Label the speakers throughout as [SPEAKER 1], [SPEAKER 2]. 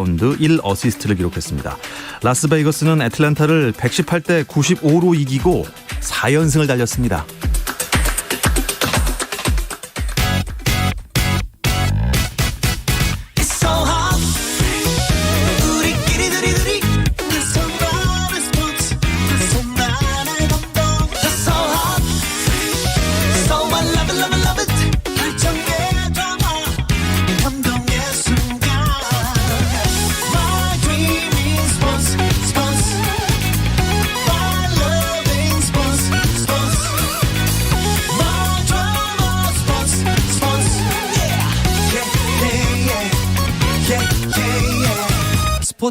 [SPEAKER 1] 라운드 1어시스트를 기록했습니다. 라스베이거스는 애틀랜타를 118대 95로 이기고 4연승을 달렸습니다.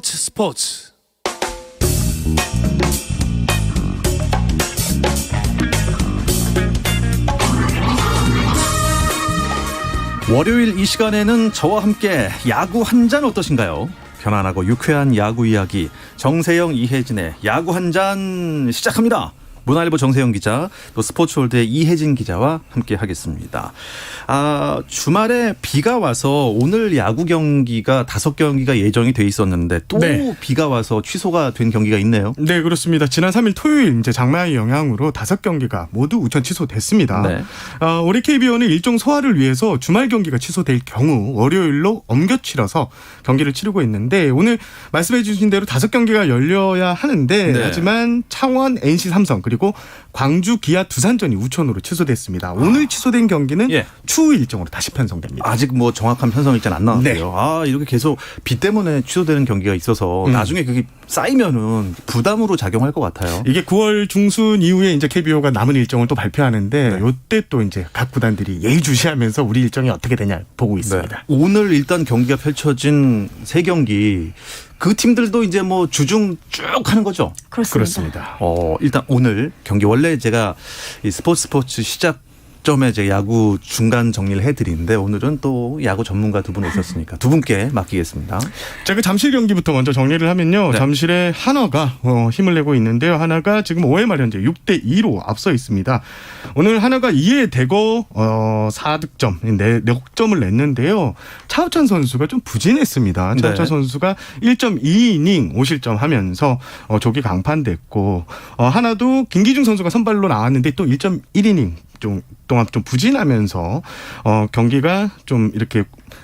[SPEAKER 2] 스포츠.
[SPEAKER 1] 월요일 이 시간에는 저와 함께 야구 한 잔 어떠신가요? 편안하고 유쾌한 야구 이야기 정세영, 이혜진의 야구 한 잔 시작합니다. 문화일보 정세영 기자, 또 스포츠월드의 이혜진 기자와 함께 하겠습니다. 주말에 비가 와서 오늘 야구 경기가 5경기가 예정이 돼 있었는데 또 비가 와서 취소가 된 경기가 있네요.
[SPEAKER 2] 네, 그렇습니다. 지난 3일 토요일 이제 장마의 영향으로 5경기가 모두 우천 취소됐습니다.
[SPEAKER 1] 네.
[SPEAKER 2] 우리 KBO는 일정 소화를 위해서 주말 경기가 취소될 경우 월요일로 옮겨 치러서 경기를 치르고 있는데 오늘 말씀해 주신 대로 5경기가 열려야 하는데 하지만 창원, NC, 삼성 그리고 광주, 기아, 두산전이 우천으로 취소됐습니다. 오늘 취소된 경기는 추후 일정으로 다시 편성됩니다.
[SPEAKER 1] 아직 뭐 정확한 편성 일자는 안 나왔고요. 이렇게 계속 비 때문에 취소되는 경기가 있어서 나중에 그게 쌓이면은 부담으로 작용할 것 같아요.
[SPEAKER 2] 이게 9월 중순 이후에 이제 KBO가 남은 일정을 또 발표하는데 이때 또 이제 각 구단들이 예의주시하면서 우리 일정이 어떻게 되냐 보고 있습니다.
[SPEAKER 1] 오늘 일단 경기가 펼쳐진 3경기 그 팀들도 이제 뭐 주중 쭉 하는 거죠.
[SPEAKER 2] 그렇습니다.
[SPEAKER 1] 일단 오늘 경기 원래 제가 이 스포츠 시작점에 제 야구 중간 정리를 해드리는데 오늘은 또 야구 전문가 두 분 오셨으니까 두 분께 맡기겠습니다.
[SPEAKER 2] 제가 잠실 경기부터 먼저 정리를 하면요. 잠실의 한화가 힘을 내고 있는데요. 한화가 지금 5회 말 현재 6대2로 앞서 있습니다. 오늘 한화가 2회 대거 4득점, 4득점을 냈는데요. 차우찬 선수가 좀 부진했습니다. 차우찬 선수가 1.2이닝 5실점 하면서 조기 강판됐고 하나도 김기중 선수가 선발로 나왔는데 또 1.1이닝 동안 좀 부진하면서 경기가 좀 이렇게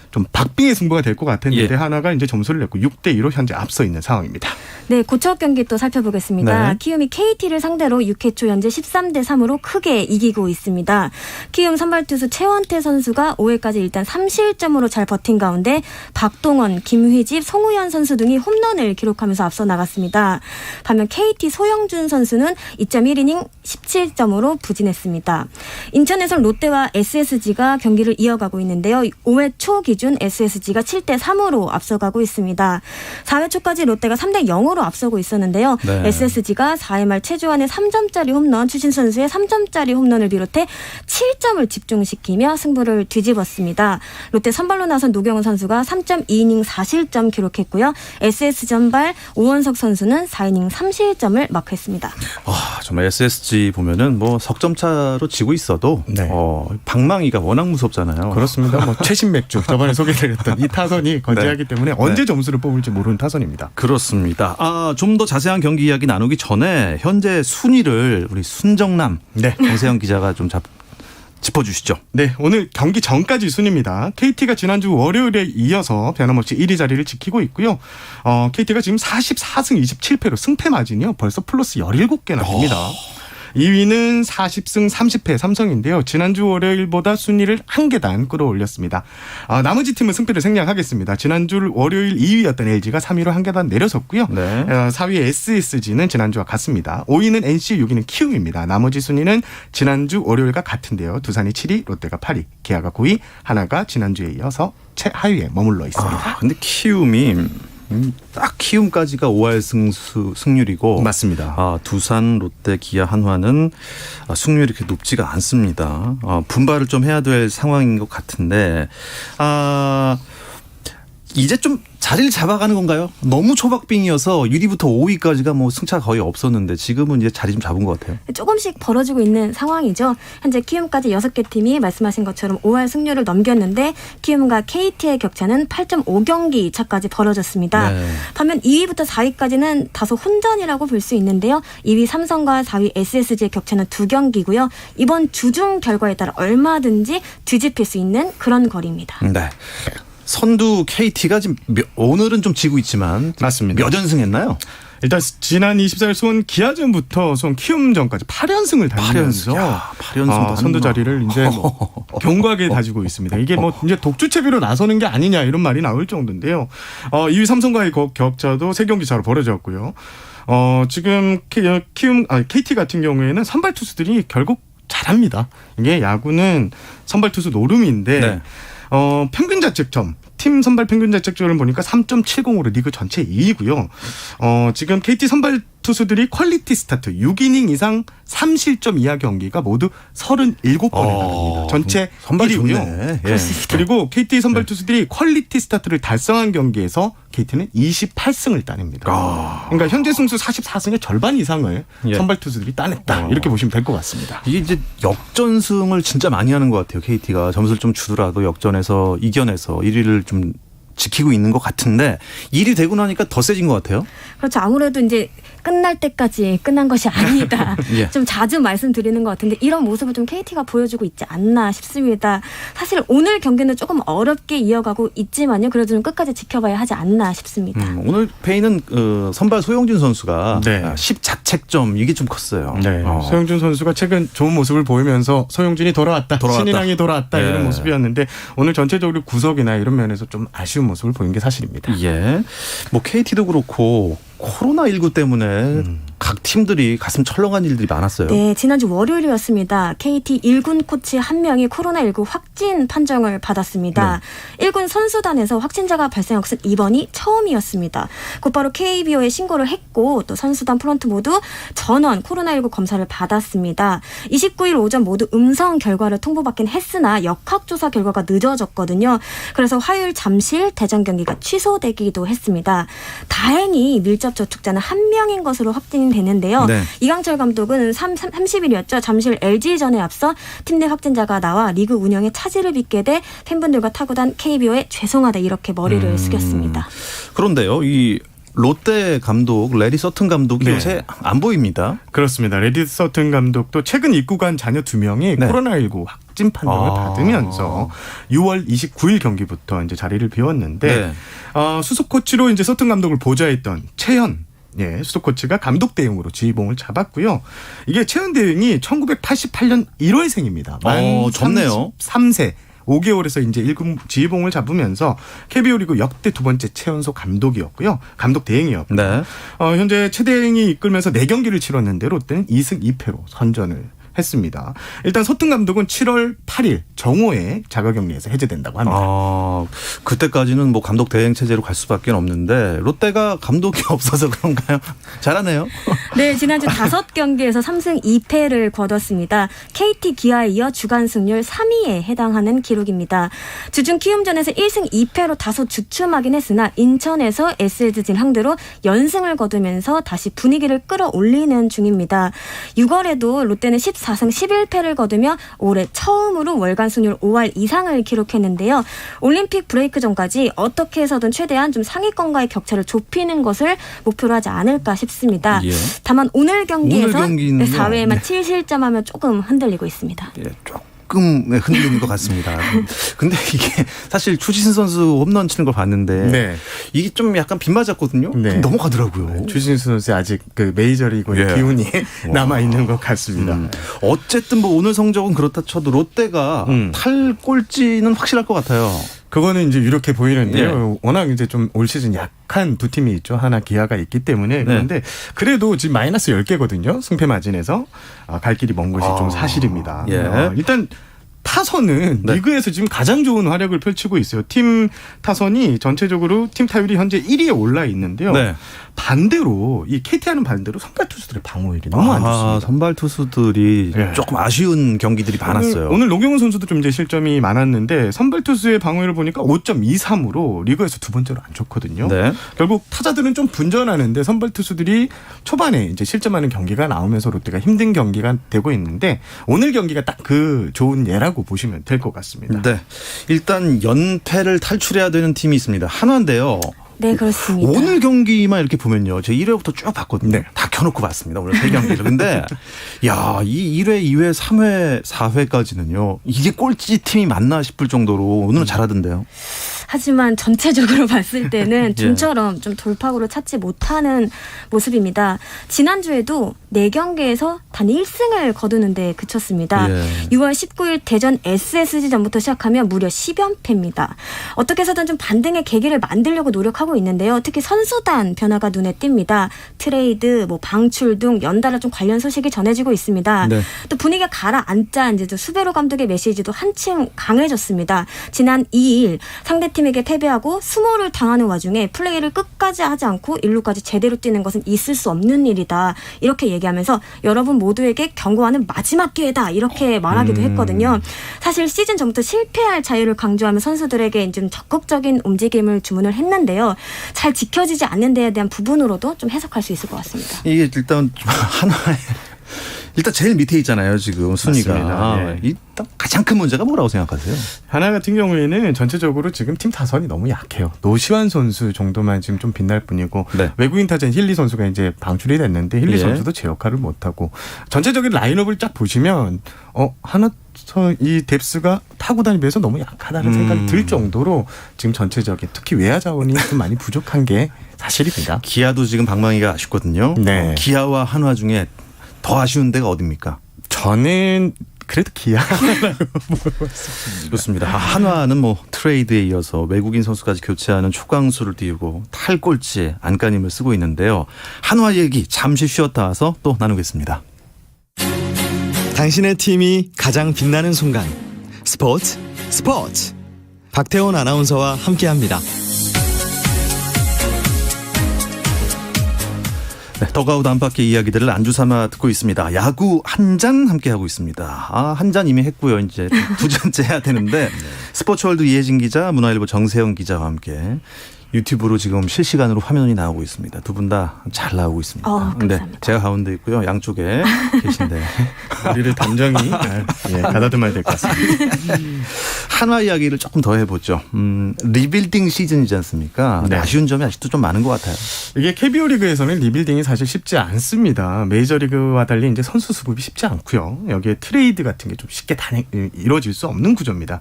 [SPEAKER 2] 좀 박빙의 승부가 될 것 같았는데 하나가 이제 점수를 냈고 6대2로 현재 앞서 있는 상황입니다.
[SPEAKER 3] 네, 고척 경기 또 살펴보겠습니다. 키움이 KT를 상대로 6회 초 현재 13대3으로 크게 이기고 있습니다. 키움 선발 투수 최원태 선수가 5회까지 일단 3실점으로 잘 버틴 가운데 박동원, 김휘집, 송우현 선수 등이 홈런을 기록하면서 앞서 나갔습니다. 반면 KT 소영준 선수는 2.1이닝 17점으로 부진했습니다. 인천에선 롯데와 SSG가 경기를 이어가고 있는데요. 5회 초 기준 SSG가 7대3으로 앞서가고 있습니다. 4회 초까지 롯데가 3대0으로 앞서고 있었는데요. SSG가 4회 말 최주환의 3점짜리 홈런, 추신 선수의 3점짜리 홈런을 비롯해 7점을 집중시키며 승부를 뒤집었습니다. 롯데 선발로 나선 노경은 선수가 3.2이닝 4실점 기록했고요. SS 전발 오원석 선수는 4이닝 3실점을 마크했습니다.
[SPEAKER 1] 정말 SSG 보면은 뭐 석점 차로 지고 있어도 방망이가 워낙 무섭잖아요.
[SPEAKER 2] 그렇습니다. 뭐 최신 맥주 저번에 소개드렸던 이 타선이 건재하기 때문에 언제 점수를 뽑을지 모르는 타선입니다.
[SPEAKER 1] 그렇습니다. 좀 더 자세한 경기 이야기 나누기 전에 현재 순위를 우리 순정남 정세영 기자가 좀 짚어주시죠.
[SPEAKER 2] 네, 오늘 경기 전까지 순입니다. KT가 지난주 월요일에 이어서 변함없이 1위 자리를 지키고 있고요. KT가 지금 44승 27패로 승패 마진이요 벌써 플러스 17개나 됩니다. 2위는 40승 30패 삼성인데요. 지난주 월요일보다 순위를 한 계단 끌어올렸습니다. 나머지 팀은 승패를 생략하겠습니다. 지난주 월요일 2위였던 LG가 3위로 한 계단 내려섰고요. 4위 SSG는 지난주와 같습니다. 5위는 NC, 6위는 키움입니다. 나머지 순위는 지난주 월요일과 같은데요. 두산이 7위, 롯데가 8위, 기아가 9위, 하나가 지난주에 이어서 최하위에 머물러 있습니다.
[SPEAKER 1] 근데 키움이 딱 키움까지가 5할 승률이고
[SPEAKER 2] 맞습니다.
[SPEAKER 1] 두산, 롯데, 기아, 한화는 승률이 그렇게 높지가 않습니다. 분발을 좀 해야 될 상황인 것 같은데 이제 좀 자리를 잡아가는 건가요? 너무 초박빙이어서 1위부터 5위까지가 뭐 승차가 거의 없었는데 지금은 이제 자리 좀 잡은 것 같아요.
[SPEAKER 3] 조금씩 벌어지고 있는 상황이죠. 현재 키움까지 6개 팀이 말씀하신 것처럼 5할 승률을 넘겼는데 키움과 KT의 격차는 8.5경기 차까지 벌어졌습니다.
[SPEAKER 1] 네.
[SPEAKER 3] 반면 2위부터 4위까지는 다소 혼전이라고 볼 수 있는데요. 2위 삼성과 4위 SSG의 격차는 2경기고요. 이번 주중 결과에 따라 얼마든지 뒤집힐 수 있는 그런 거리입니다.
[SPEAKER 1] 네. 선두 KT가 지금 오늘은 좀 지고 있지만
[SPEAKER 2] 맞습니다.
[SPEAKER 1] 몇 연승했나요?
[SPEAKER 2] 일단 지난 24일 수원 기아전부터 수원 키움전까지 8연승을 달리면서
[SPEAKER 1] 8연승
[SPEAKER 2] 선두 자리를 이제 뭐 견고하게 다지고 있습니다. 이게 뭐 이제 독주체비로 나서는 게 아니냐 이런 말이 나올 정도인데요. 2위 삼성과의 격차도 3경기 차로 벌어졌고요. 지금 KT 같은 경우에는 선발 투수들이 결국 잘합니다. 이게 야구는 선발 투수 노름인데
[SPEAKER 1] 네.
[SPEAKER 2] 평균 자책점 팀 선발 평균 자책점을 보니까 3.70으로 리그 전체 2위고요. 지금 KT 선발 투수들이 퀄리티 스타트 6이닝 이상 3실점 이하 경기가 모두 37번에 달합니다. 전체
[SPEAKER 1] 선발
[SPEAKER 2] 1위고요.
[SPEAKER 1] 좋네. 예.
[SPEAKER 2] 그리고 KT 선발 투수들이 퀄리티 스타트를 달성한 경기에서 KT는 28승을 따냅니다. 그러니까 현재 승수 44승의 절반 이상을
[SPEAKER 1] 예.
[SPEAKER 2] 선발 투수들이 따냈다. 이렇게 보시면 될 것 같습니다.
[SPEAKER 1] 이게 이제 역전승을 진짜 많이 하는 것 같아요. KT가 점수를 좀 주더라도 역전해서 이겨내서 1위를 좀 지키고 있는 것 같은데 1위 되고 나니까 더 세진 것 같아요.
[SPEAKER 3] 그렇죠. 아무래도 이제 끝날 때까지 끝난 것이 아니다.
[SPEAKER 1] 예.
[SPEAKER 3] 좀 자주 말씀드리는 것 같은데 이런 모습을 좀 KT가 보여주고 있지 않나 싶습니다. 사실 오늘 경기는 조금 어렵게 이어가고 있지만요. 그래도 좀 끝까지 지켜봐야 하지 않나 싶습니다.
[SPEAKER 1] 오늘 페이는 선발 소영준 선수가
[SPEAKER 2] 네.
[SPEAKER 1] 10자책점 이게 좀 컸어요.
[SPEAKER 2] 네. 소영준 선수가 최근 좋은 모습을 보이면서 소영준이 돌아왔다. 신인왕이 돌아왔다.
[SPEAKER 1] 예.
[SPEAKER 2] 이런 모습이었는데 오늘 전체적으로 구석이나 이런 면에서 좀 아쉬운 모습을 보인 게 사실입니다.
[SPEAKER 1] 예. 뭐 KT도 그렇고 코로나19 때문에 각 팀들이 가슴 철렁한 일들이 많았어요.
[SPEAKER 3] 네, 지난주 월요일이었습니다. KT 1군 코치 한 명이 코로나19 확진 판정을 받았습니다. 1군 선수단에서 확진자가 발생한 것은 이번이 처음이었습니다. 곧바로 KBO에 신고를 했고 또 선수단 프런트 모두 전원 코로나19 검사를 받았습니다. 29일 오전 모두 음성 결과를 통보받긴 했으나 역학조사 결과가 늦어졌거든요. 그래서 화요일 잠실 대전 경기가 취소되기도 했습니다. 다행히 밀접 접촉자는 한 명인 것으로 확진이 됐는데요.
[SPEAKER 1] 네.
[SPEAKER 3] 이강철 감독은 30일이었죠. 잠실 LG전에 앞서 팀 내 확진자가 나와 리그 운영에 차질을 빚게 돼 팬분들과 타구단 KBO에 죄송하다 이렇게 머리를 숙였습니다.
[SPEAKER 1] 그런데요. 이 롯데 감독 레리 서튼 감독이
[SPEAKER 2] 네.
[SPEAKER 1] 요새 안 보입니다.
[SPEAKER 2] 그렇습니다. 레디 서튼 감독도 최근 입국한 자녀 2명이
[SPEAKER 1] 네.
[SPEAKER 2] 코로나19 확진 판정을 받으면서 6월 29일 경기부터 이제 자리를 비웠는데
[SPEAKER 1] 네.
[SPEAKER 2] 수석 코치로 이제 서튼 감독을 보좌했던 최현 수석 코치가 감독 대행으로 지휘봉을 잡았고요. 이게 최현 대행이 1988년 1월생입니다.
[SPEAKER 1] 젊네요.
[SPEAKER 2] 33세. 5개월에서 이제 1군 지휘봉을 잡으면서 KBO 리그 역대 두 번째 최연소 감독이었고요. 감독 대행이었고.
[SPEAKER 1] 네.
[SPEAKER 2] 현재 최 대행이 이끌면서 4경기를 치렀는데 롯데는 2승 2패로 선전을 했습니다. 일단 서튼 감독은 7월 8일 정오에 자가격리에서 해제된다고 합니다.
[SPEAKER 1] 그때까지는 뭐 감독 대행 체제로 갈 수밖에 없는데 롯데가 감독이 없어서 그런가요? 잘하네요.
[SPEAKER 3] 네, 지난주 5경기에서 3승 2패를 거뒀습니다. KT 기아에 이어 주간 승률 3위에 해당하는 기록입니다. 주중 키움전에서 1승 2패로 다소 주춤하긴 했으나 인천에서 SSG 상대로 연승을 거두면서 다시 분위기를 끌어올리는 중입니다. 6월에도 롯데는 14승 11패를 거두며 올해 처음으로 월간 승률 5할 이상을 기록했는데요. 올림픽 브레이크 전까지 어떻게 해서든 최대한 좀 상위권과의 격차를 좁히는 것을 목표로 하지 않을까 싶습니다.
[SPEAKER 1] 예.
[SPEAKER 3] 다만 오늘 경기에서
[SPEAKER 1] 오늘 경기는요.
[SPEAKER 3] 4회에만 7실점하면 조금 흔들리고 있습니다.
[SPEAKER 1] 예, 조금 흔들리는 것 같습니다. 근데 이게 사실 추신수 선수 홈런 치는 걸 봤는데 이게 좀 약간 빗맞았거든요.
[SPEAKER 2] 네.
[SPEAKER 1] 넘어가더라고요.
[SPEAKER 2] 추신수 선수 아직 그 메이저리그의 기운이 남아 있는 것 같습니다.
[SPEAKER 1] 어쨌든 뭐 오늘 성적은 그렇다 쳐도 롯데가 탈꼴찌는 확실할 것 같아요.
[SPEAKER 2] 그거는 이제 이렇게 보이는데요. 워낙 이제 좀 올 시즌 약한 두 팀이 있죠. 하나 기아가 있기 때문에. 그런데 그래도 지금 마이너스 10개거든요. 승패 마진에서 갈 길이 먼 것이 좀 사실입니다.
[SPEAKER 1] 예.
[SPEAKER 2] 일단 타선은
[SPEAKER 1] 네.
[SPEAKER 2] 리그에서 지금 가장 좋은 활약을 펼치고 있어요. 팀 타선이 전체적으로 팀 타율이 현재 1위에 올라 있는데요.
[SPEAKER 1] 네.
[SPEAKER 2] 반대로 이 KT와는 반대로 선발 투수들의 방어율이 너무 안 좋습니다.
[SPEAKER 1] 선발 투수들이
[SPEAKER 2] 네.
[SPEAKER 1] 조금 아쉬운 경기들이 많았어요.
[SPEAKER 2] 오늘 노경훈 선수도 좀 이제 실점이 많았는데 선발 투수의 방어율을 보니까 5.23으로 리그에서 두 번째로 안 좋거든요.
[SPEAKER 1] 네.
[SPEAKER 2] 결국 타자들은 좀 분전하는데 선발 투수들이 초반에 이제 실점하는 경기가 나오면서 롯데가 힘든 경기가 되고 있는데 오늘 경기가 딱 그 좋은 예라고 보시면 될 것 같습니다.
[SPEAKER 1] 네. 일단 연패를 탈출해야 되는 팀이 있습니다. 한화인데요.
[SPEAKER 3] 네, 그렇습니다.
[SPEAKER 1] 오늘 경기만 이렇게 보면요. 제가 1회부터 쭉 봤거든요.
[SPEAKER 2] 네.
[SPEAKER 1] 다 켜놓고 봤습니다. 오늘 3경기를. 근데 야, 이 1회, 2회, 3회, 4회까지는요. 이게 꼴찌 팀이 맞나 싶을 정도로 오늘은 잘하던데요.
[SPEAKER 3] 하지만 전체적으로 봤을 때는 좀처럼 좀 돌파구를 찾지 못하는 모습입니다. 지난주에도 4경기에서 단 1승을 거두는데 그쳤습니다.
[SPEAKER 1] 예.
[SPEAKER 3] 6월 19일 대전 SSG전부터 시작하면 무려 10연패입니다. 어떻게 해서든 좀 반등의 계기를 만들려고 노력하고 있는데요. 특히 선수단 변화가 눈에 띕니다. 트레이드, 방출 등 연달아 좀 관련 소식이 전해지고 있습니다.
[SPEAKER 1] 네.
[SPEAKER 3] 또 분위기가 가라앉자 이제 또 수베로 감독의 메시지도 한층 강해졌습니다. 지난 2일 상대팀에게 패배하고 수모를 당하는 와중에 플레이를 끝까지 하지 않고 1루까지 제대로 뛰는 것은 있을 수 없는 일이다. 이렇게 얘기하면서 여러분 모두에게 경고하는 마지막 기회다. 이렇게 말하기도 했거든요. 사실 시즌 전부터 실패할 자유를 강조하며 선수들에게 좀 적극적인 움직임을 주문을 했는데요. 잘 지켜지지 않는 데에 대한 부분으로도 좀 해석할 수 있을 것 같습니다.
[SPEAKER 1] 이게 일단 하나의 일단 제일 밑에 있잖아요. 지금 순위가.
[SPEAKER 2] 맞습니다. 예.
[SPEAKER 1] 일단 가장 큰 문제가 뭐라고 생각하세요?
[SPEAKER 2] 하나 같은 경우에는 전체적으로 지금 팀 타선이 너무 약해요. 노시환 선수 정도만 지금 좀 빛날 뿐이고
[SPEAKER 1] 네.
[SPEAKER 2] 외국인 타자인 힐리 선수가 이제 방출이 됐는데 힐리
[SPEAKER 1] 예.
[SPEAKER 2] 선수도 제 역할을 못하고 전체적인 라인업을 쫙 보시면 하나 이 뎁스가 타고 다니면서 너무 약하다는 생각이 들 정도로 지금 전체적인 특히 외야 자원이 좀 많이 부족한 게 사실입니다.
[SPEAKER 1] 기아도 지금 방망이가 아쉽거든요.
[SPEAKER 2] 네.
[SPEAKER 1] 기아와 한화 중에 더 아쉬운 데가 어딥니까?
[SPEAKER 2] 저는 그래도 기아.
[SPEAKER 1] 좋습니다. 한화는 트레이드에 이어서 외국인 선수까지 교체하는 초강수를 띄우고 탈꼴찌에 안간힘을 쓰고 있는데요. 한화 얘기 잠시 쉬었다 와서 또 나누겠습니다.
[SPEAKER 4] 당신의 팀이 가장 빛나는 순간 스포츠 박태원 아나운서와 함께합니다.
[SPEAKER 1] 네, 더가웃 안팎의 이야기들을 안주 삼아 듣고 있습니다. 야구 한 잔 함께하고 있습니다. 한 잔 이미 했고요. 이제 두 잔째 해야 되는데 스포츠월드 이혜진 기자, 문화일보 정세영 기자와 함께 유튜브로 지금 실시간으로 화면이 나오고 있습니다. 두 분 다 잘 나오고 있습니다.
[SPEAKER 3] 감사합니다.
[SPEAKER 1] 네, 제가 가운데 있고요. 양쪽에 계신데
[SPEAKER 2] 우리를 단정히 가다듬어야 될 것 같습니다.
[SPEAKER 1] 한화 이야기를 조금 더 해보죠. 리빌딩 시즌이지 않습니까?
[SPEAKER 2] 네.
[SPEAKER 1] 아쉬운 점이 아직도 좀 많은 것 같아요.
[SPEAKER 2] 이게 KBO 리그에서는 리빌딩이 사실 쉽지 않습니다. 메이저리그와 달리 이제 선수 수급이 쉽지 않고요. 여기에 트레이드 같은 게 좀 쉽게 이루어질 수 없는 구조입니다.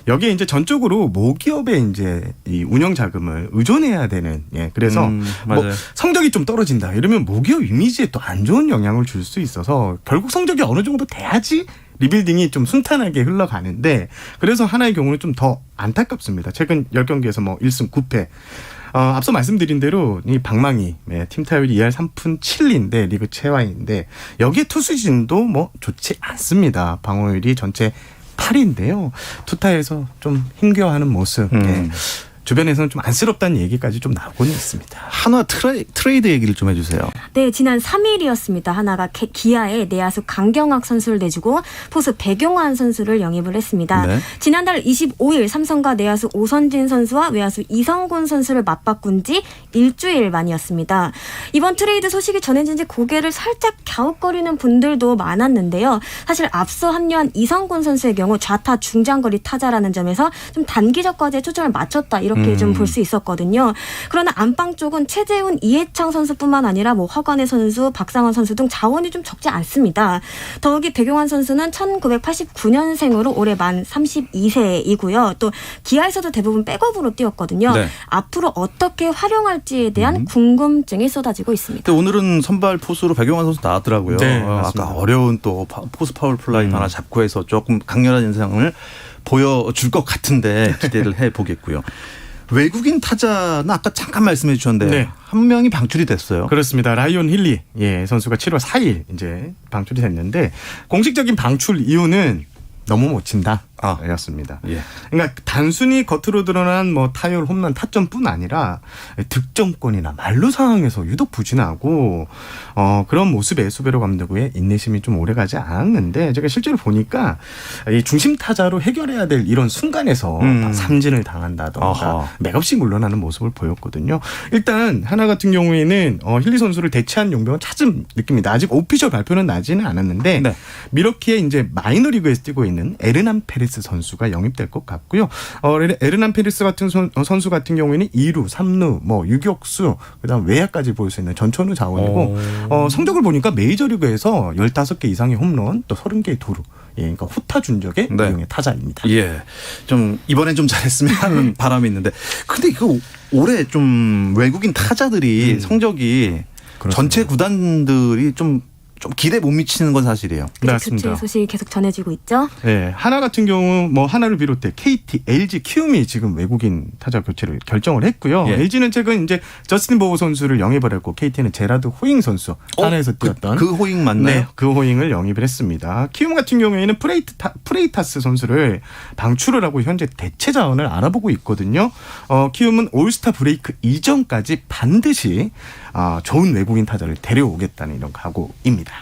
[SPEAKER 2] 여기에 이제 전적으로 모기업의 이제 이 운영 자금을 의존해야 되는 그래서
[SPEAKER 1] 맞아요.
[SPEAKER 2] 성적이 좀 떨어진다 이러면 모기업 이미지에 또 안 좋은 영향을 줄 수 있어서 결국 성적이 어느 정도 돼야지 리빌딩이 좀 순탄하게 흘러가는데 그래서 하나의 경우는 좀 더 안타깝습니다. 최근 10경기에서 1승 9패. 앞서 말씀드린 대로 이 방망이 팀 타율이 2할 3푼 7리인데 리그 최하위인데 여기에 투수진도 좋지 않습니다. 방어율이 전체 8인데요. 투타에서 좀 힘겨워하는 모습. 주변에서는 좀 안쓰럽다는 얘기까지 좀 나오고는 있습니다.
[SPEAKER 1] 한화 트레이드 얘기를 좀 해주세요.
[SPEAKER 3] 네, 지난 3일이었습니다. 하나가 기아에 내야수 강경학 선수를 내주고 포수 백용환 선수를 영입을 했습니다.
[SPEAKER 1] 네.
[SPEAKER 3] 지난달 25일 삼성과 내야수 오선진 선수와 외야수 이성곤 선수를 맞바꾼 지 일주일 만이었습니다. 이번 트레이드 소식이 전해진 지 고개를 살짝 갸웃거리는 분들도 많았는데요. 사실 앞서 합류한 이성곤 선수의 경우 좌타 중장거리 타자라는 점에서 좀 단기적 과제에 초점을 맞췄다 이렇게 좀 볼 수 있었거든요. 그러나 안방 쪽은 최재훈, 이해창 선수뿐만 아니라 허관의 선수, 박상원 선수 등 자원이 좀 적지 않습니다. 더욱이 백용환 선수는 1989년생으로 올해 만 32세이고요. 또 기아에서도 대부분 백업으로 뛰었거든요.
[SPEAKER 1] 네.
[SPEAKER 3] 앞으로 어떻게 활용할지에 대한 궁금증이 쏟아지고 있습니다.
[SPEAKER 1] 근데 오늘은 선발 포수로 백용환 선수 나왔더라고요.
[SPEAKER 2] 네,
[SPEAKER 1] 아까
[SPEAKER 2] 맞습니다.
[SPEAKER 1] 어려운 또 포수 파울 플라이 하나 잡고 해서 조금 강렬한 인상을 보여줄 것 같은데 기대를 해보겠고요. 외국인 타자는 아까 잠깐 말씀해 주셨는데
[SPEAKER 2] 네.
[SPEAKER 1] 한 명이 방출이 됐어요.
[SPEAKER 2] 그렇습니다. 라이온 힐리 선수가 7월 4일 이제 방출이 됐는데 공식적인 방출 이유는 너무 못 친다. 였습니다.
[SPEAKER 1] 예.
[SPEAKER 2] 그러니까 단순히 겉으로 드러난 뭐 타율, 홈런, 타점뿐 아니라 득점권이나 만루 상황에서 유독 부진하고 그런 모습에 수베로 감독의 인내심이 좀 오래가지 않았는데 제가 실제로 보니까 이 중심 타자로 해결해야 될 이런 순간에서 삼진을 당한다던가
[SPEAKER 1] 아하.
[SPEAKER 2] 맥없이 물러나는 모습을 보였거든요. 일단 하나 같은 경우에는 힐리 선수를 대체한 용병은 찾은 느낌입니다. 아직 오피셜 발표는 나지는 않았는데
[SPEAKER 1] 네.
[SPEAKER 2] 미러키에 이제 마이너리그에서 뛰고 있는 에르난 페레스 선수가 영입될 것 같고요. 에르난 페레스 같은 선수 같은 경우에는 2루, 3루, 뭐 유격수, 그다음 외야까지 볼 수 있는 전천후 자원이고 성적을 보니까 메이저리그에서 15개 이상의 홈런, 또 30개의 도루. 예, 그러니까 후타 준적의
[SPEAKER 1] 네.
[SPEAKER 2] 유형의 타자입니다.
[SPEAKER 1] 예. 좀 이번엔 좀 잘했으면 하는 바람이 있는데 근데 이거 올해 좀 외국인 타자들이 성적이
[SPEAKER 2] 그렇습니다.
[SPEAKER 1] 전체 구단들이 좀 기대 못 미치는 건 사실이에요.
[SPEAKER 2] 맞습니다.
[SPEAKER 3] 교체 소식이 계속 전해지고 있죠.
[SPEAKER 2] 네, 하나 같은 경우 뭐 하나를 비롯해 KT, LG, 키움이 지금 외국인 타자 교체를 결정을 했고요.
[SPEAKER 1] 예.
[SPEAKER 2] LG는 최근 이제 저스틴 보버 선수를 영입을 했고 KT는 제라드 호잉 선수 하나에서 뛰었던
[SPEAKER 1] 그 호잉 맞나요?
[SPEAKER 2] 네, 그 호잉을 영입을 했습니다. 키움 같은 경우에는 프레이타스 선수를 방출을 하고 현재 대체 자원을 알아보고 있거든요. 키움은 올스타 브레이크 이전까지 반드시 좋은 외국인 타자를 데려오겠다는 이런 각오입니다.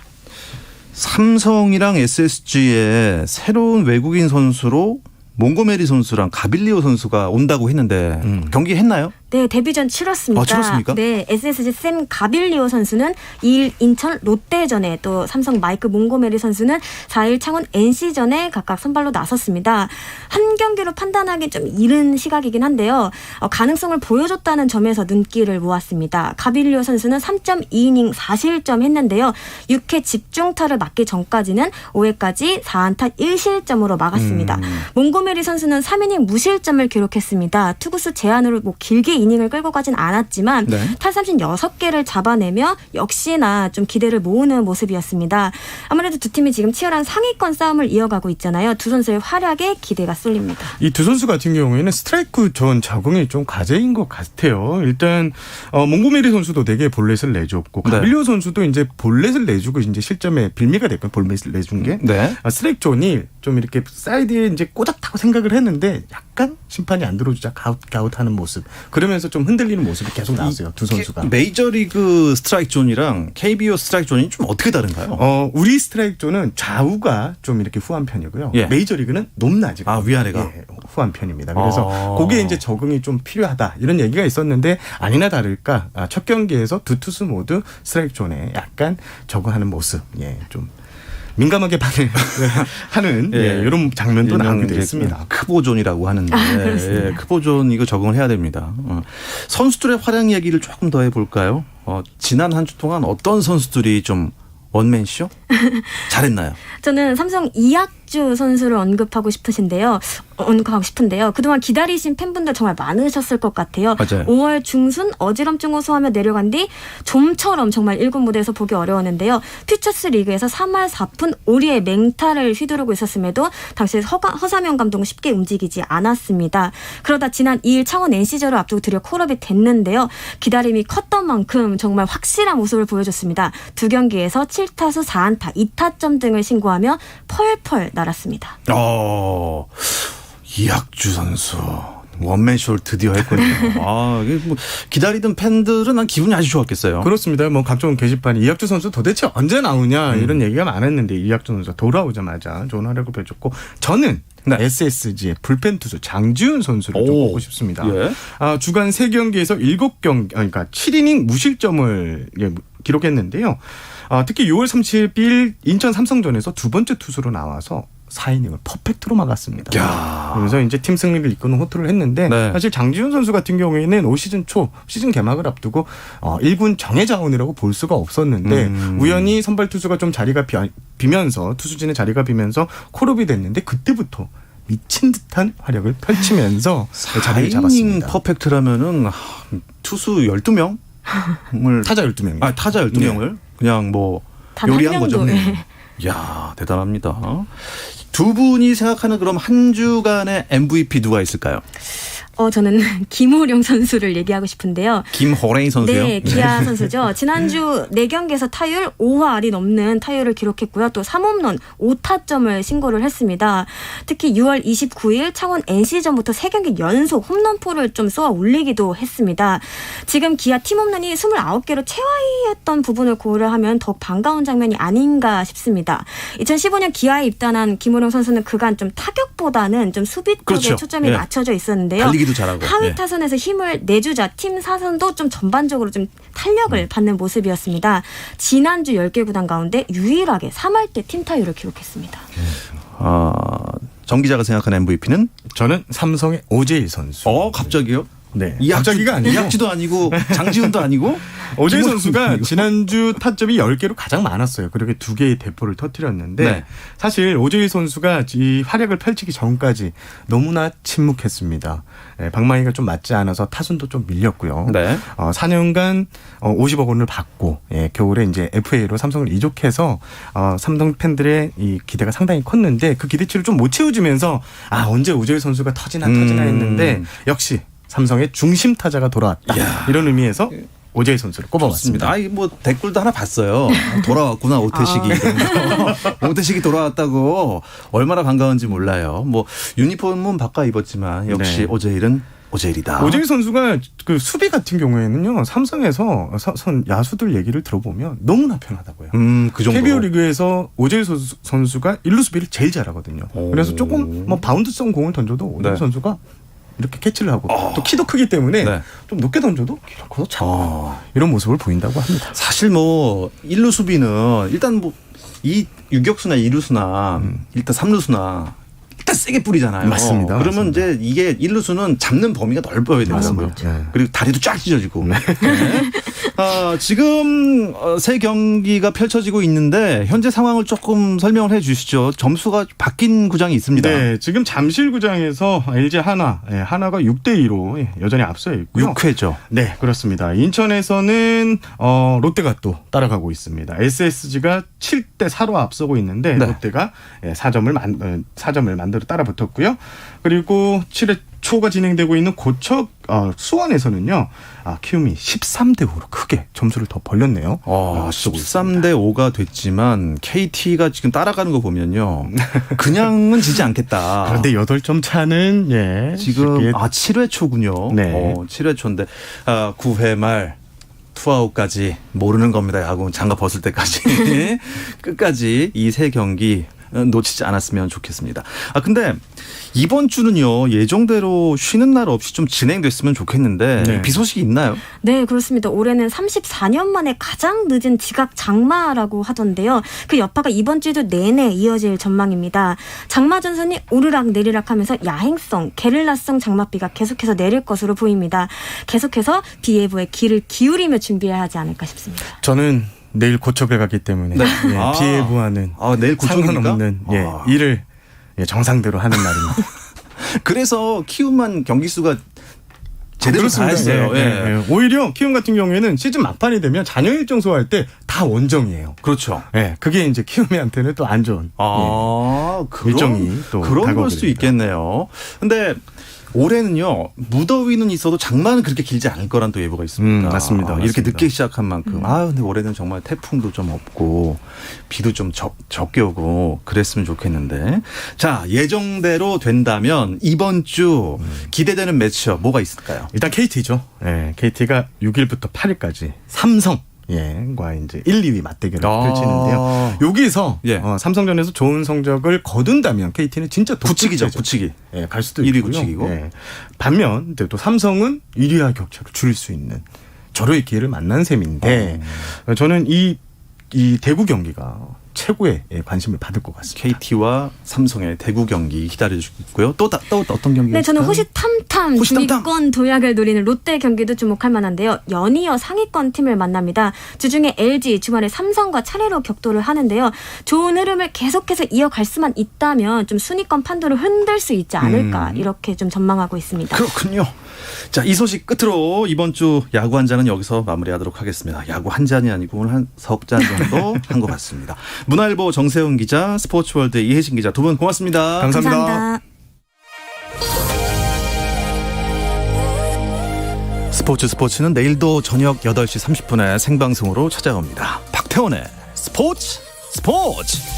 [SPEAKER 1] 삼성이랑 SSG에 새로운 외국인 선수로 몽고메리 선수랑 가빌리오 선수가 온다고 했는데 경기 했나요?
[SPEAKER 3] 네, 데뷔전 치렀습니다.
[SPEAKER 1] 치렀습니까?
[SPEAKER 3] 네, SSG 샘 가빌리오 선수는 2일 인천 롯데전에 또 삼성 마이크 몽고메리 선수는 4일 창원 NC전에 각각 선발로 나섰습니다. 한 경기로 판단하기 좀 이른 시각이긴 한데요. 가능성을 보여줬다는 점에서 눈길을 모았습니다. 가빌리오 선수는 3.2이닝 4실점 했는데요. 6회 집중타를 맞기 전까지는 5회까지 4안타 1실점으로 막았습니다. 몽고메리 선수는 3이닝 무실점을 기록했습니다. 투구수 제한으로 뭐 길게 이닝을 끌고 가진 않았지만
[SPEAKER 1] 네.
[SPEAKER 3] 탈삼진 6개를 잡아내며 역시나 좀 기대를 모으는 모습이었습니다. 아무래도 두 팀이 지금 치열한 상위권 싸움을 이어가고 있잖아요. 두 선수의 활약에 기대가 쏠립니다.
[SPEAKER 2] 이 두 선수 같은 경우에는 스트라이크 존 적응이 좀 과제인 것 같아요. 일단 몽고메리 선수도 4개의 볼넷을 내줬고
[SPEAKER 1] 네.
[SPEAKER 2] 가빌리오 선수도 이제 볼넷을 내주고 이제 실점에 빌미가 됐고 볼넷을 내준 게
[SPEAKER 1] 네.
[SPEAKER 2] 스트라이크 존이 좀 이렇게 사이드에 이제 꼬잡다고 생각을 했는데 약간 심판이 안 들어주자 가웃하는 모습. 그러면서 좀 흔들리는 모습이 계속 나왔어요. 두 선수가.
[SPEAKER 1] 메이저리그 스트라이크 존이랑 KBO 스트라이크 존이 좀 어떻게 다른가요?
[SPEAKER 2] 우리 스트라이크 존은 좌우가 좀 이렇게 후한 편이고요.
[SPEAKER 1] 예.
[SPEAKER 2] 메이저리그는 높낮이가
[SPEAKER 1] 위아래가
[SPEAKER 2] 예, 후한 편입니다. 그래서 그게 이제 적응이 좀 필요하다 이런 얘기가 있었는데 아니나 다를까 첫 경기에서 두 투수 모두 스트라이크 존에 약간 적응하는 모습, 예, 좀 민감하게 반응하는
[SPEAKER 1] 예.
[SPEAKER 2] 이런 장면도
[SPEAKER 1] 일명
[SPEAKER 2] 나오게
[SPEAKER 1] 이제
[SPEAKER 2] 됐습니다.
[SPEAKER 1] 크보존이라고 하는데
[SPEAKER 3] 그렇습니다.
[SPEAKER 1] 크보존 이거 적응을 해야 됩니다. 선수들의 활약 얘기를 조금 더 해볼까요? 지난 한 주 동안 어떤 선수들이 좀 원맨쇼? 잘했나요?
[SPEAKER 3] 저는 삼성 이학주 선수를 언급하고 싶은데요. 그동안 기다리신 팬분들 정말 많으셨을 것 같아요.
[SPEAKER 1] 맞아요.
[SPEAKER 3] 5월 중순 어지럼증 호소하며 내려간 뒤 좀처럼 정말 1군 무대에서 보기 어려웠는데요. 퓨처스 리그에서 3할 4푼 5리의 맹타를 휘두르고 있었음에도 당시 허사명 감독은 쉽게 움직이지 않았습니다. 그러다 지난 2일 창원 NC전을 앞두고 드디어 콜업이 됐는데요. 기다림이 컸던 만큼 정말 확실한 모습을 보여줬습니다. 두 경기에서 7타수 4안타 2타점 등을 신고하며 펄펄 날았습니다.
[SPEAKER 1] 이학주 선수 원맨쇼를 드디어 했군요. 이게 뭐 기다리던 팬들은 난 기분이 아주 좋았겠어요.
[SPEAKER 2] 그렇습니다. 뭐 각종 게시판에 이학주 선수 도대체 언제 나오냐 이런 얘기가 많았는데 이학주 선수가 돌아오자마자 좋은 활약을 보여줬고 저는
[SPEAKER 1] 네.
[SPEAKER 2] SSG의 불펜 투수 장지훈 선수를 좀 보고 싶습니다.
[SPEAKER 1] 예.
[SPEAKER 2] 주간 3경기에서 7경기 그러니까 7이닝 무실점을 기록했는데요. 특히 6월 30일 인천 삼성전에서 두 번째 투수로 나와서 4이닝을 퍼펙트로 막았습니다.
[SPEAKER 1] 야.
[SPEAKER 2] 그래서 이제 팀 승리를 이끄는 호투를 했는데
[SPEAKER 1] 네.
[SPEAKER 2] 사실 장지훈 선수 같은 경우에는 올 시즌 초 시즌 개막을 앞두고 1군 정예 자원이라고 볼 수가 없었는데 우연히 선발 투수가 좀 자리가 비면서 투수진의 자리가 비면서 콜업이 됐는데 그때부터 미친 듯한 활약을 펼치면서 자리를
[SPEAKER 1] 4이닝
[SPEAKER 2] 잡았습니다.
[SPEAKER 1] 퍼펙트라면은 투수 12명?
[SPEAKER 2] 타자 12명.
[SPEAKER 1] 타자 12명을 그냥 뭐
[SPEAKER 3] 단한
[SPEAKER 1] 요리한 거죠.
[SPEAKER 3] 명도, 예.
[SPEAKER 1] 이야, 대단합니다. 두 분이 생각하는 그럼 한 주간의 MVP 누가 있을까요?
[SPEAKER 3] 저는 김호령 선수를 얘기하고 싶은데요.
[SPEAKER 1] 김호랭이 선수요?
[SPEAKER 3] 네, 기아 선수죠. 지난주 4경기에서 타율 5할이 넘는 타율을 기록했고요. 또 3홈런 5타점을 신고를 했습니다. 특히 6월 29일 창원 NC전부터 3경기 연속 홈런포를 좀 쏘아 올리기도 했습니다. 지금 기아 팀 홈런이 29개로 최하위였던 부분을 고려하면 더욱 반가운 장면이 아닌가 싶습니다. 2015년 기아에 입단한 김호령 선수는 그간 좀 타격보다는 좀 수비 쪽에
[SPEAKER 1] 그렇죠.
[SPEAKER 3] 초점이
[SPEAKER 1] 예.
[SPEAKER 3] 맞춰져 있었는데요.
[SPEAKER 1] 달리기도 잘하고.
[SPEAKER 3] 하위
[SPEAKER 1] 예.
[SPEAKER 3] 타선에서 힘을 내주자 팀 사선도 좀 전반적으로 좀 탄력을 받는 모습이었습니다. 지난주 10개 구단 가운데 유일하게 3할 때 팀 타율을 기록했습니다.
[SPEAKER 1] 정 기자가 생각하는 MVP는?
[SPEAKER 2] 저는 삼성의 오재일 선수.
[SPEAKER 1] 갑자기요?
[SPEAKER 2] 네.
[SPEAKER 1] 이학주,
[SPEAKER 2] 갑자기가 아니고
[SPEAKER 1] 이학주도 아니고 장지훈도 아니고
[SPEAKER 2] 오재일
[SPEAKER 1] 김호령
[SPEAKER 2] 선수가
[SPEAKER 1] 아니고.
[SPEAKER 2] 지난주 타점이 10개로 가장 많았어요. 그렇게 2개의 대포를 터뜨렸는데
[SPEAKER 1] 네.
[SPEAKER 2] 사실 오재일 선수가 이 활약을 펼치기 전까지 너무나 침묵했습니다. 방망이가 좀 맞지 않아서 타순도 좀 밀렸고요.
[SPEAKER 1] 네.
[SPEAKER 2] 4년간 50억 원을 받고 겨울에 이제 FA로 삼성을 이적해서 삼성 팬들의 이 기대가 상당히 컸는데 그 기대치를 좀 못 채워주면서 언제 오재일 선수가 터지나 했는데 역시 삼성의 중심 타자가 돌아왔다.
[SPEAKER 1] 이야.
[SPEAKER 2] 이런 의미에서 오재일 선수를 꼽아봤습니다.
[SPEAKER 1] 뭐 댓글도 하나 봤어요. 돌아왔구나 오태식이. 오태식이 돌아왔다고 얼마나 반가운지 몰라요. 뭐 유니폼은 바꿔 입었지만 역시
[SPEAKER 2] 네.
[SPEAKER 1] 오재일은 오재일이다.
[SPEAKER 2] 오재일 선수가 그 수비 같은 경우에는요. 삼성에서 야수들 얘기를 들어보면 너무나 편하다고요.
[SPEAKER 1] 그 정도.
[SPEAKER 2] KBO 리그에서 오재일 선수가 1루 수비를 제일 잘하거든요. 그래서 조금 뭐 바운드성 공을 던져도 오재일
[SPEAKER 1] 네.
[SPEAKER 2] 선수가 이렇게 캐치를 하고 또 키도 크기 때문에
[SPEAKER 1] 네.
[SPEAKER 2] 좀 높게 던져도 기록해서 잡고 이런 모습을 보인다고 합니다.
[SPEAKER 1] 사실 뭐 1루 수비는 일단 뭐 이 유격수나 2루수나 일단 3루수나 일단 세게 뿌리잖아요.
[SPEAKER 2] 맞습니다.
[SPEAKER 1] 그러면
[SPEAKER 2] 맞습니다.
[SPEAKER 1] 이제 이게 1루수는 잡는 범위가 넓어야 되더라고요.
[SPEAKER 2] 네.
[SPEAKER 1] 그리고 다리도 쫙 찢어지고. 네. 지금 세 경기가 펼쳐지고 있는데 현재 상황을 조금 설명을 해 주시죠. 점수가 바뀐 구장이 있습니다.
[SPEAKER 2] 네, 지금 잠실구장에서 LG 하나가 6대2로 여전히 앞서 있고요.
[SPEAKER 1] 6회죠.
[SPEAKER 2] 네, 그렇습니다. 인천에서는 롯데가 또 따라가고 있습니다. SSG가 7대4로 앞서고 있는데
[SPEAKER 1] 네.
[SPEAKER 2] 롯데가 4점을 만들어 따라붙었고요. 그리고 7회 초가 진행되고 있는 고척 수원에서는요. 키움이 13대5로 크게 점수를 더 벌렸네요.
[SPEAKER 1] 13대 5가 됐지만 KT가 지금 따라가는 거 보면요. 그냥은 지지 않겠다.
[SPEAKER 2] 그런데 8점 차는
[SPEAKER 1] 지금
[SPEAKER 2] 쉽게
[SPEAKER 1] 7회 초군요.
[SPEAKER 2] 네.
[SPEAKER 1] 7회 초인데 9회 말 투아웃까지 모르는 겁니다. 야구 장갑 벗을 때까지 끝까지 이 세 경기 놓치지 않았으면 좋겠습니다. 근데 이번 주는요 예정대로 쉬는 날 없이 좀 진행됐으면 좋겠는데
[SPEAKER 2] 네.
[SPEAKER 1] 비 소식이 있나요?
[SPEAKER 3] 네, 그렇습니다. 올해는 34년 만에 가장 늦은 지각 장마라고 하던데요. 그 여파가 이번 주에도 내내 이어질 전망입니다. 장마 전선이 오르락 내리락 하면서 야행성, 게릴라성 장맛비가 계속해서 내릴 것으로 보입니다. 계속해서 비 예보에 귀를 기울이며 준비해야 하지 않을까 싶습니다.
[SPEAKER 2] 저는 내일 고척에 가기 때문에
[SPEAKER 1] 네.
[SPEAKER 2] 비 예보와는
[SPEAKER 1] 내일 고척입니까?
[SPEAKER 2] 상관없는 일을 정상대로 하는 날입니다.
[SPEAKER 1] 그래서 키움만 경기 수가 제대로 다 했어요. 예.
[SPEAKER 2] 오히려 키움 같은 경우에는 시즌 막판이 되면 잔여 일정 소화할 때 다 원정이에요.
[SPEAKER 1] 그렇죠.
[SPEAKER 2] 그게 이제 키움한테는 또 안 좋은 일정이 또
[SPEAKER 1] 그런 걸 수도
[SPEAKER 2] 다가오게
[SPEAKER 1] 있겠네요. 근데 올해는요 무더위는 있어도 장마는 그렇게 길지 않을 거란 또 예보가 있습니다.
[SPEAKER 2] 맞습니다.
[SPEAKER 1] 이렇게
[SPEAKER 2] 맞습니다.
[SPEAKER 1] 늦게 시작한 만큼 근데 올해는 정말 태풍도 좀 없고 비도 좀 적게 오고 그랬으면 좋겠는데 자 예정대로 된다면 이번 주 기대되는 매치업 뭐가 있을까요?
[SPEAKER 2] 일단 KT죠. KT가 6일부터 8일까지 삼성 과 이제 1, 2위 맞대결을 펼치는데요. 여기서 삼성전에서 좋은 성적을 거둔다면 KT는 진짜
[SPEAKER 1] 굳히기죠. 굳히기.
[SPEAKER 2] 갈 수도
[SPEAKER 1] 1위
[SPEAKER 2] 있고요.
[SPEAKER 1] 굳히기고.
[SPEAKER 2] 반면 또 삼성은 1위와 격차를 줄일 수 있는 절호의 기회를 만난 셈인데 저는 이 대구 경기가 최고의 관심을 받을 것 같습니다.
[SPEAKER 1] KT와 삼성의 대구 경기 기다려주고 있고요. 또 어떤 경기가
[SPEAKER 3] 네, 저는
[SPEAKER 1] 있을까요?
[SPEAKER 3] 호시탐탐 중위권 도약을 노리는 롯데 경기도 주목할 만한데요. 연이어 상위권 팀을 만납니다. 주중에 LG, 주말에 삼성과 차례로 격돌을 하는데요. 좋은 흐름을 계속해서 이어갈 수만 있다면 좀 순위권 판도를 흔들 수 있지 않을까 이렇게 좀 전망하고 있습니다.
[SPEAKER 1] 그렇군요. 자, 이 소식 끝으로 이번 주 야구 한 잔은 여기서 마무리하도록 하겠습니다. 야구 한 잔이 아니고 오늘 한 석 잔 정도 한 것 같습니다. 문화일보 정세훈 기자, 스포츠월드 이혜진 기자 두 분 고맙습니다.
[SPEAKER 2] 감사합니다.
[SPEAKER 3] 감사합니다.
[SPEAKER 1] 스포츠는 내일도 저녁 8시 30분에 생방송으로 찾아옵니다. 박태원의 스포츠.